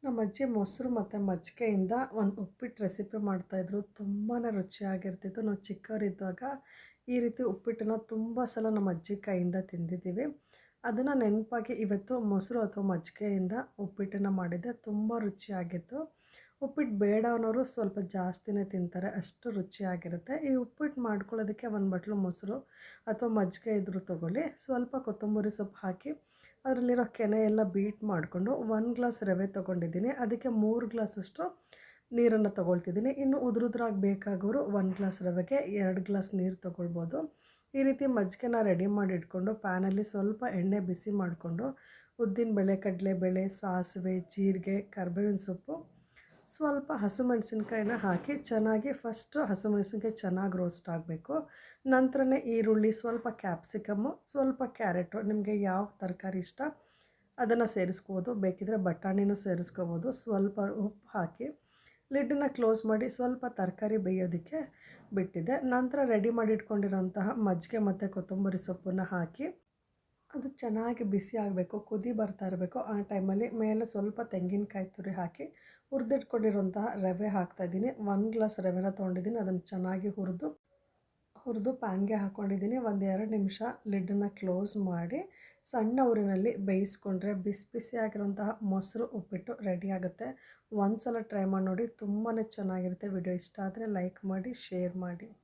ನಮ್ಮ ಅಜ್ಜಿ ಮೊಸರು ಮತ್ತು ಮಜ್ಜಿಗೆಯಿಂದ ಒಂದು ಉಪ್ಪಿಟ್ಟು ರೆಸಿಪಿ ಮಾಡ್ತಾಯಿದ್ರು. ತುಂಬಾ ರುಚಿಯಾಗಿರ್ತಿತ್ತು. ನಾವು ಚಿಕ್ಕವರಿದ್ದಾಗ ಈ ರೀತಿ ಉಪ್ಪಿಟ್ಟನ್ನು ತುಂಬ ಸಲ ನಮ್ಮ ಅಜ್ಜಿ ಕೈಯಿಂದ ತಿಂದಿದ್ದೀವಿ. ಅದನ್ನು ನೆನಪಾಗಿ ಇವತ್ತು ಮೊಸರು ಅಥವಾ ಮಜ್ಜಿಗೆಯಿಂದ ಉಪ್ಪಿಟ್ಟನ್ನು ಮಾಡಿದ್ದೆ. ತುಂಬ ರುಚಿಯಾಗಿತ್ತು. ಉಪ್ಪಿಟ್ಟು ಬೇಡ ಅನ್ನೋರು ಸ್ವಲ್ಪ ಜಾಸ್ತಿನೇ ತಿಂತಾರೆ, ಅಷ್ಟು ರುಚಿಯಾಗಿರುತ್ತೆ. ಈ ಉಪ್ಪಿಟ್ಟು ಮಾಡ್ಕೊಳ್ಳೋದಕ್ಕೆ ಒಂದು ಬಟ್ಲು ಮೊಸರು ಅಥವಾ ಮಜ್ಜಿಗೆ ಇದ್ದರೂ ತೊಗೊಳ್ಳಿ. ಸ್ವಲ್ಪ ಕೊತ್ತಂಬರಿ ಸೊಪ್ಪು ಹಾಕಿ ಅದರಲ್ಲಿರೋ ಕೆನೆ ಎಲ್ಲ ಬೀಟ್ ಮಾಡಿಕೊಂಡು 1 ಗ್ಲಾಸ್ ರವೆ ತೊಗೊಂಡಿದ್ದೀನಿ. ಅದಕ್ಕೆ 3 ಗ್ಲಾಸಷ್ಟು ನೀರನ್ನು ತೊಗೊಳ್ತಿದ್ದೀನಿ. ಇನ್ನು ಉದುರುದ್ರಾಗಿ ಬೇಕಾಗೋರು 1 ಗ್ಲಾಸ್ ರವೆಗೆ 2 ಗ್ಲಾಸ್ ನೀರು ತೊಗೊಳ್ಬೋದು. ಈ ರೀತಿ ಮಜ್ಜಿಗೆನ ರೆಡಿ ಮಾಡಿ ಇಟ್ಕೊಂಡು ಪ್ಯಾನಲ್ಲಿ ಸ್ವಲ್ಪ ಎಣ್ಣೆ ಬಿಸಿ ಮಾಡಿಕೊಂಡು ಉದ್ದಿನಬೇಳೆ, ಕಡಲೆಬೇಳೆ, ಸಾಸಿವೆ, ಜೀರಿಗೆ, ಕರಿಬೇವಿನ ಸೊಪ್ಪು, ಸ್ವಲ್ಪ ಹಸಿಮೆಣಸಿನ್ಕಾಯಿನ ಹಾಕಿ ಚೆನ್ನಾಗಿ ಫಸ್ಟು ಹಸಿಮೆಣಸಿನ್ಕಾಯಿ ಚೆನ್ನಾಗಿ ರೋಸ್ಟ್ ಆಗಬೇಕು. ನಂತರನೇ ಈರುಳ್ಳಿ, ಸ್ವಲ್ಪ ಕ್ಯಾಪ್ಸಿಕಮ್ಮು, ಸ್ವಲ್ಪ ಕ್ಯಾರೆಟು, ನಿಮಗೆ ಯಾವ ತರಕಾರಿ ಇಷ್ಟ ಅದನ್ನು ಸೇರಿಸ್ಕೋಬೋದು. ಬೇಕಿದ್ದರೆ ಬಟಾಣಿನೂ ಸೇರಿಸ್ಕೋಬೋದು. ಸ್ವಲ್ಪ ಉಪ್ಪು ಹಾಕಿ ಲಿಡ್ಡನ್ನ ಕ್ಲೋಸ್ ಮಾಡಿ ಸ್ವಲ್ಪ ತರಕಾರಿ ಬೇಯೋದಕ್ಕೆ ಬಿಟ್ಟಿದ್ದೆ. ನಂತರ ರೆಡಿ ಮಾಡಿ ಇಟ್ಕೊಂಡಿರೋಂತಹ ಮಜ್ಜಿಗೆ ಮತ್ತು ಕೊತ್ತಂಬರಿ ಸೊಪ್ಪನ್ನು ಹಾಕಿ ಅದು ಚೆನ್ನಾಗಿ ಬಿಸಿ ಆಗಬೇಕು, ಕುದಿ ಬರ್ತಾ ಇರಬೇಕು. ಆ ಟೈಮಲ್ಲಿ ಮೇಲೆ ಸ್ವಲ್ಪ ತೆಂಗಿನಕಾಯಿ ತುರಿ ಹಾಕಿ ಹುರಿದಿಟ್ಕೊಂಡಿರೋಂತಹ ರವೆ ಹಾಕ್ತಾಯಿದ್ದೀನಿ. 1 ಗ್ಲಾಸ್ ರವೆನ ತೊಗೊಂಡಿದ್ದೀನಿ. ಅದನ್ನು ಚೆನ್ನಾಗಿ ಹುರಿದು ಪ್ಯಾನ್ಗೆ ಹಾಕ್ಕೊಂಡಿದ್ದೀನಿ. 1-2 ನಿಮಿಷ ಲಿಡ್ಡನ್ನು ಕ್ಲೋಸ್ ಮಾಡಿ ಸಣ್ಣ ಊರಿನಲ್ಲಿ ಬೇಯಿಸ್ಕೊಂಡ್ರೆ ಬಿಸಿ ಬಿಸಿಯಾಗಿರೋಂತಹ ಮೊಸರು ಉಪ್ಪಿಟ್ಟು ರೆಡಿ ಆಗುತ್ತೆ. ಒಂದು ಸಲ ಟ್ರೈ ಮಾಡಿ ನೋಡಿ, ತುಂಬಾ ಚೆನ್ನಾಗಿರುತ್ತೆ. ವಿಡಿಯೋ ಇಷ್ಟ ಆದರೆ ಲೈಕ್ ಮಾಡಿ, ಶೇರ್ ಮಾಡಿ.